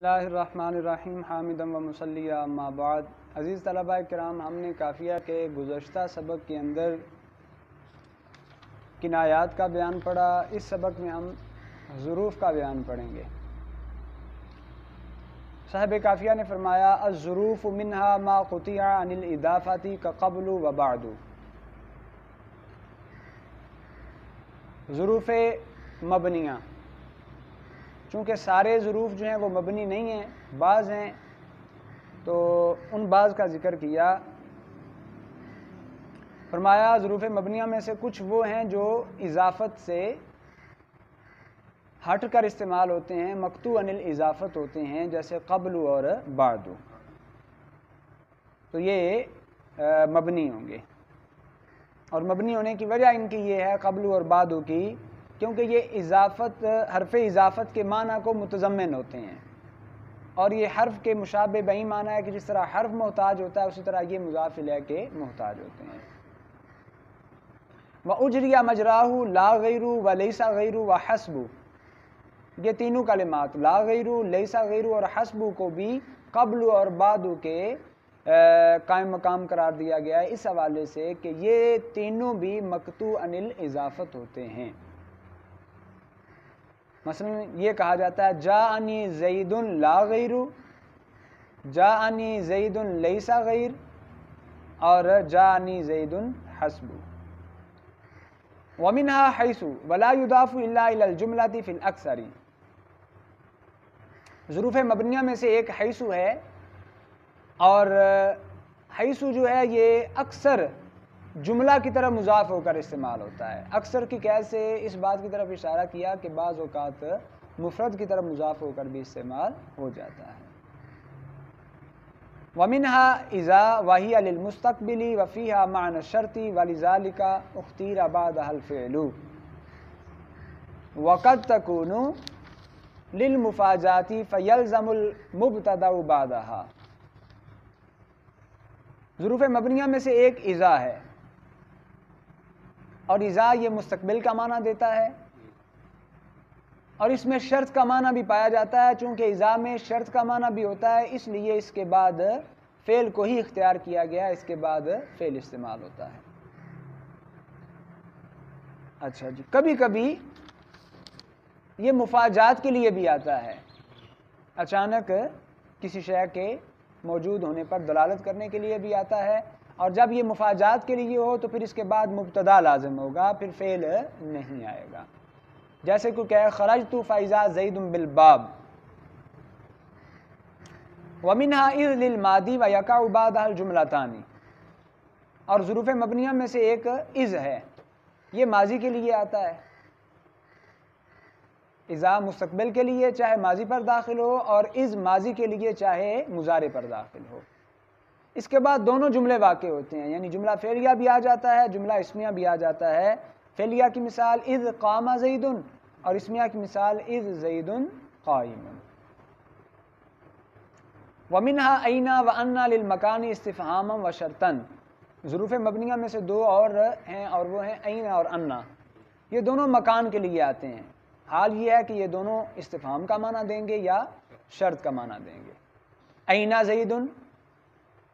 اللہ الرحمن الرحیم حامدا و مصلیٰ اما بعد۔ عزیز طلباء کرام، ہم نے کافیہ کے گزشتہ سبق کے اندر کنایات کا بیان پڑھا۔ اس سبق میں ہم ظروف کا بیان پڑھیں گے۔ صاحب کافیہ نے فرمایا الظروف منہا ما قطع عن الاضافۃ کقبل و بعد۔ ظروف مبنیہ، چونکہ سارے ظروف جو ہیں وہ مبنی نہیں ہیں، بعض ہیں، تو ان بعض کا ذکر کیا۔ فرمایا ظروف مبنیہ میں سے کچھ وہ ہیں جو اضافت سے ہٹ کر استعمال ہوتے ہیں، مقطوع عن الاضافت ہوتے ہیں، جیسے قبل اور بعد، تو یہ مبنی ہوں گے۔ اور مبنی ہونے کی وجہ ان کی یہ ہے قبل اور بعد کی، کیونکہ یہ اضافت، حرف اضافت کے معنی کو متضمن ہوتے ہیں، اور یہ حرف کے مشابہ بہی معنی ہے کہ جس طرح حرف محتاج ہوتا ہے اسی طرح یہ مضاف الیہ کے محتاج ہوتے ہیں۔ وَأُجْرِيَ مَجْرَاهُ لا غیر وَلَيْسَ غیر وَحَسْبُ، یہ تینوں کلمات لا غیر، لیس غیر اور حسب کو بھی قبل اور بعد کے قائم مقام قرار دیا گیا ہے، اس حوالے سے کہ یہ تینوں بھی مقطوع عن الاضافت ہوتے ہیں۔ مثلا یہ کہا جاتا ہے جاءنی زید لا غیر، جاءنی زید لیس غیر، اور جاءنی زید حسب۔ ومنها حیث ولا یضاف الا الى الجملۃ فی الاکثر، ظروف مبنیہ میں سے ایک حیث ہے، اور حیث جو ہے یہ اکثر جملہ کی طرف مضاف ہو کر استعمال ہوتا ہے۔ اکثر کی قید سے اس بات کی طرف اشارہ کیا کہ بعض اوقات مفرد کی طرف مضاف ہو کر بھی استعمال ہو جاتا ہے۔ وَمِنْهَا إِذَا وَهِيَ لِلْمُسْتَقْبِلِ وَفِيهَا مَعْنَى الشَّرْطِ وَلِذَلِكَ اُخْتِيرَ بَعْدَهَا الْفِعْلُ وَقَدْ تَكُونُ لِلْمُفَاجَاتِ فَيَلْزَمُ الْمُبْتَدَأُ بَعْدَهَا، ظروف مبنیہ میں سے ایک اذا ہے، اور اذا یہ مستقبل کا معنی دیتا ہے، اور اس میں شرط کا معنی بھی پایا جاتا ہے۔ چونکہ اذا میں شرط کا معنی بھی ہوتا ہے، اس لیے اس کے بعد فعل کو ہی اختیار کیا گیا، اس کے بعد فعل استعمال ہوتا ہے۔ اچھا جی، کبھی کبھی یہ مفاجات کے لیے بھی آتا ہے، اچانک کسی شے کے موجود ہونے پر دلالت کرنے کے لیے بھی آتا ہے، اور جب یہ مفاجات کے لیے ہو تو پھر اس کے بعد مبتدا لازم ہوگا، پھر فعل نہیں آئے گا۔ جیسے کوئی کہے خرجت فاذا زید بالباب، ومنها اذ للماضی ویقع بعدها الجملتان، اور ظروف مبنیہ میں سے ایک اذ ہے، یہ ماضی کے لیے آتا ہے۔ اذا مستقبل کے لیے چاہے ماضی پر داخل ہو، اور اذ ماضی کے لیے چاہے مضارع پر داخل ہو۔ اس کے بعد دونوں جملے واقع ہوتے ہیں، یعنی جملہ فعلیہ بھی آ جاتا ہے، جملہ اسمیہ بھی آ جاتا ہے۔ فعلیہ کی مثال اذ قام زید، اور اسمیہ کی مثال اذ زید قائم۔ ومنها اینا وانا للمکان استفہاما وشرطا، ظروف مبنیہ میں سے دو اور ہیں، اور وہ ہیں اینا اور انا، یہ دونوں مکان کے لیے آتے ہیں۔ حال یہ ہے کہ یہ دونوں استفہام کا معنی دیں گے یا شرط کا معنی دیں گے۔ اینا زید،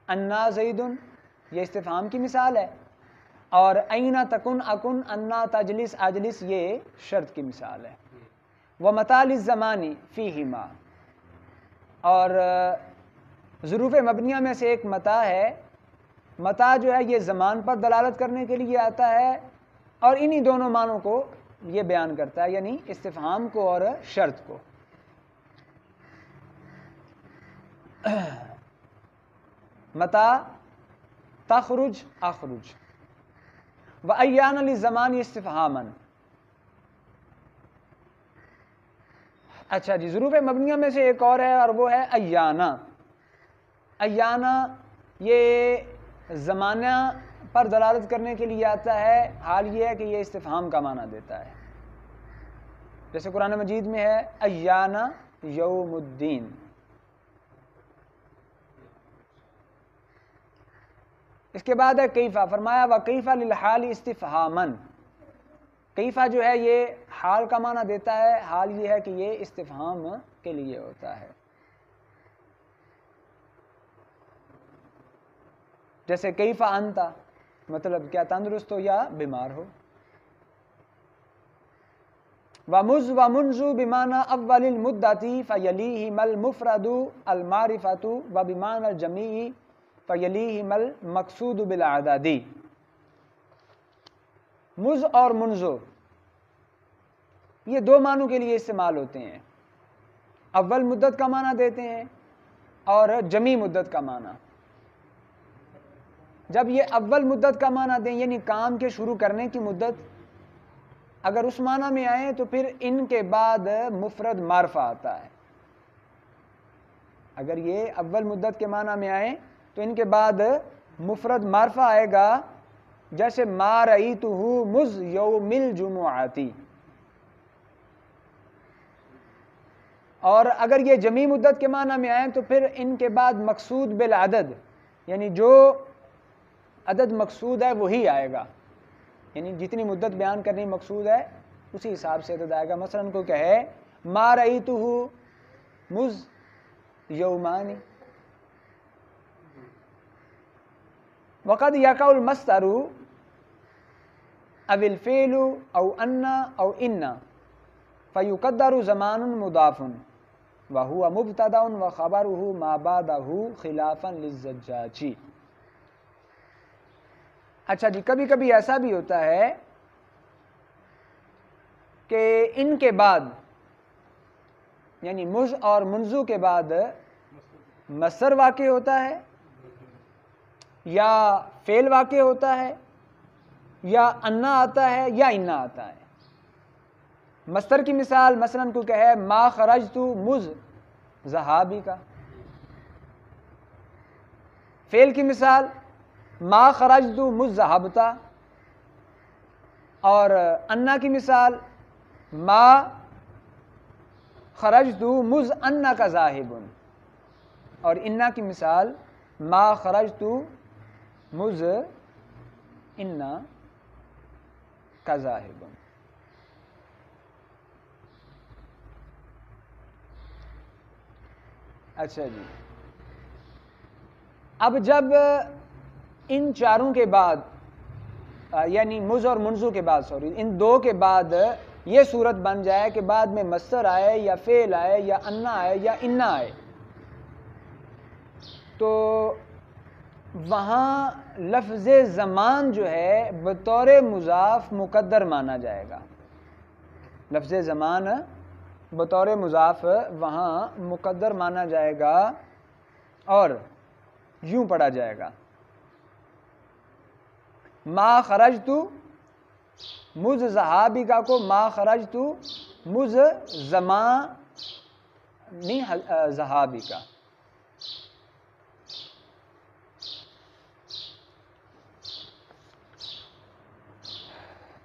انا زید، یہ استفہام کی مثال ہے، اور اینا تکن اکن، انا تجلس اجلس، یہ شرط کی مثال ہے۔ ومتی للزمان فیہما، اور ظروف مبنیہ میں سے ایک متی ہے۔ متی جو ہے یہ زمان پر دلالت کرنے کے لیے آتا ہے، اور انہی دونوں معنوں کو یہ بیان کرتا ہے، یعنی استفہام کو اور شرط کو۔ متی تخرج اخرج، وایان للزمان استفہاما۔ اچھا جی، ظروف مبنیہ میں سے ایک اور ہے، اور وہ ہے ایانا۔ ایانا یہ زمانہ پر دلالت کرنے کے لیے آتا ہے، حال یہ ہے کہ یہ استفہام کا معنی دیتا ہے، جیسے قرآن مجید میں ہے ایانا یوم الدین۔ اس کے بعد ہے کیفا، فرمایا وکیفا للحال استفہاما، کیفا جو ہے یہ حال کا معنی دیتا ہے، حال یہ ہے کہ یہ استفہام کے لیے ہوتا ہے۔ جیسے کیف انت، مطلب کیا تندرست ہو یا بیمار ہو. ومز ومنذ بمعنى اول المدت فيليهما المفرد المعرفة وبمعنى الجميع فيليهما المقصود بالعدد. مز اور منذ یہ دو معنوں کے لیے استعمال ہوتے ہیں. اول مدت کا معنی دیتے ہیں اور جمی مدت کا معنی. جب یہ اول مدت کا معنی دیں یعنی کام کے شروع کرنے کی مدت، اگر اس معنی میں آئیں تو پھر ان کے بعد مفرد معرفہ آتا ہے. اگر یہ اول مدت کے معنی میں آئیں تو ان کے بعد مفرد معرفہ آئے گا، جیسے ما رأیتہ مذ یوم الجمعۃ. اور اگر یہ جمی مدت کے معنی میں آئیں تو پھر ان کے بعد مقصود بالعدد، یعنی جو عدد مقصود ہے وہی آئے گا، یعنی جتنی مدت بیان کرنی مقصود ہے اسی حساب سے عدد آئے گا. مثلا کو کہے ما رأیتہ مذ یومان. وقد یقع المصدر او الفعل او ان او ان فیقدر زمان مضاف وهو مبتدا وخبره ما بعده خلافا للزجاجی. اچھا جی، کبھی کبھی ایسا بھی ہوتا ہے کہ ان کے بعد یعنی مز اور منذ کے بعد مصدر واقع ہوتا ہے یا فعل واقع ہوتا ہے یا انا آتا ہے یا انا آتا ہے. مصدر کی مثال مثلا کو کہے ما خرجت مذ ذہابی کا. فعل کی مثال ما خرجت مذ ذہبتا. اور انا کی مثال ما خرجت مذ انک ذاہب. اور انا کی مثال ما خرجت مذ انک ذاہب. اچھا جی، اب جب ان چاروں کے بعد یعنی مز اور منذ کے بعد ان دو کے بعد یہ صورت بن جائے کہ بعد میں مصدر آئے یا فعل آئے یا انا آئے یا انا آئے، تو وہاں لفظ زمان جو ہے بطور مضاف مقدر مانا جائے گا. لفظ زمان بطور مضاف وہاں مقدر مانا جائے گا اور یوں پڑھا جائے گا ما خرجت مذ ذہابیکا کو ما خرجت مذ زمانی ذہابیکا.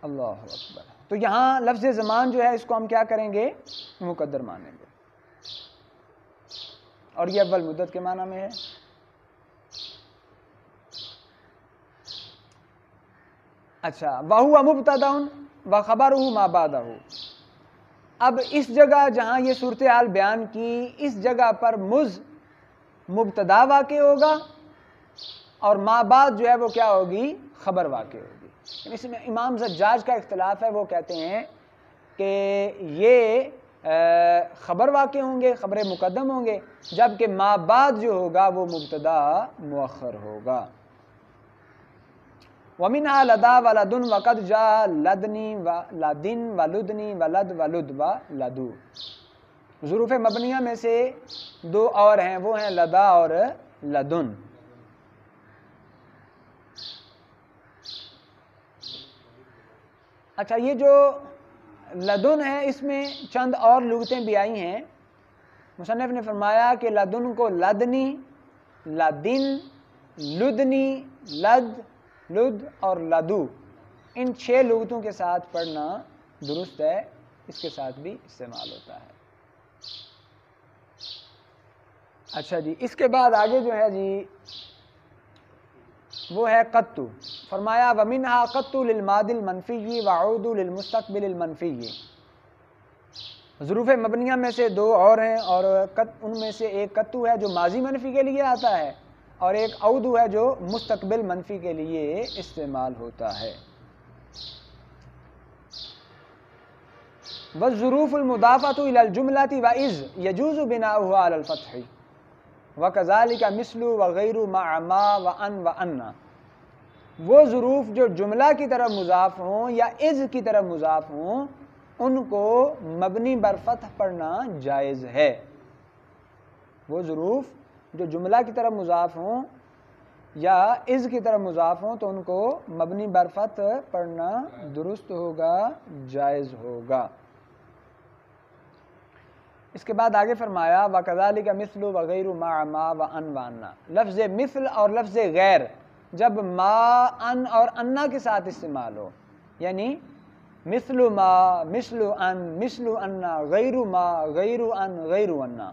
اللہ اکبر. تو یہاں لفظ زمان جو ہے اس کو ہم کیا کریں گے؟ مقدر مانیں گے، اور یہ اول مدت کے معنی میں ہے. اچھا، وَهُوَ مُبْتَدَأٌ وَخَبَرُهُ مَا بَعْدَهُ. اب اس جگہ جہاں یہ صورتحال بیان کی، اس جگہ پر مز مبتدا واقع ہوگا اور ما بعد جو ہے وہ کیا ہوگی؟ خبر واقع ہوگی. اس میں امام زجاج کا اختلاف ہے، وہ کہتے ہیں کہ یہ خبر واقع ہوں گے، خبر مقدم ہوں گے، جبکہ ما بعد جو ہوگا وہ مبتدا مؤخر ہوگا. وَمِنْهَا لَدَا وَلَدٌ وَقَدْ جَاءَ لَدْنِي وَلَدٍ وَلُدْنِي وَلَدْ وَلُدْ وَلَدُ. ظروف مبنیہ میں سے دو اور ہیں، وہ ہیں لدا اور لدن. اچھا، یہ جو لدن ہے اس میں چند اور لغتیں بھی آئی ہیں. مصنف نے فرمایا کہ لدن کو لدنی، لدن، لدنی، لد، لد اور لدو ان 6 لغتوں کے ساتھ پڑھنا درست ہے، اس کے ساتھ بھی استعمال ہوتا ہے. اچھا جی، اس کے بعد آگے جو ہے جی وہ ہے قطو. فرمایا وَمِنْهَا قَطُّ لِلْمَاضِ الْمَنْفِيِّ وَعُودُ لِلْمُسْتَقْبِلِ الْمَنْفِيِّ. ظروف مبنیہ میں سے دو اور ہیں، اور ان میں سے ایک قطو ہے جو ماضی منفی کے لیے آتا ہے، اور ایک اودو ہے جو مستقبل منفی کے لیے استعمال ہوتا ہے. والظروف المضافۃ الی الجملۃ واذ یجوز بناؤها علی الفتح وکذالک مثل وغیر مع ما وان وان. وہ ظروف جو جملہ کی طرف مضاف ہوں یا از کی طرف مضاف ہوں ان کو مبنی بر فتح پڑھنا جائز ہے. وہ ظروف جو جملہ کی طرف مضاف ہوں یا از کی طرف مضاف ہوں تو ان کو مبنی بر فتح پڑھنا درست ہوگا، جائز ہوگا. اس کے بعد آگے فرمایا وَكَذَلِكَ مِثْلُ وَغَيْرُ مَعَ مَا وَأَنْ وَأَنَّا. لفظ مثل اور لفظ غیر جب ما ان اور انا کے ساتھ استعمال ہو، یعنی مثل ما مثل ان مثل انا غیر ما غیر ان غیر انا،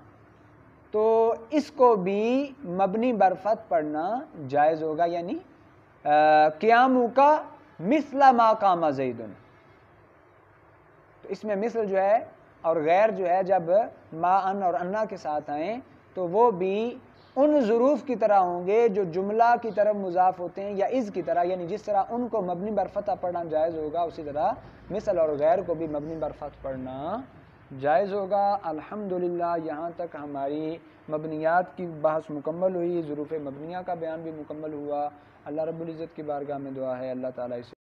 تو اس کو بھی مبنی بر فتح پڑھنا جائز ہوگا. یعنی قیامو کا مثل ما قام زید. تو اس میں مثل جو ہے اور غیر جو ہے جب ما ان اور انا کے ساتھ آئیں تو وہ بھی ان ظروف کی طرح ہوں گے جو جملہ کی طرف مضاف ہوتے ہیں یا از کی طرح، یعنی جس طرح ان کو مبنی بر فتح پڑھنا جائز ہوگا اسی طرح مثل اور غیر کو بھی مبنی بر فتح پڑھنا جائز ہوگا. الحمدللہ یہاں تک ہماری مبنیات کی بحث مکمل ہوئی، ظروف مبنیہ کا بیان بھی مکمل ہوا. اللہ رب العزت کی بارگاہ میں دعا ہے اللہ تعالیٰ اسے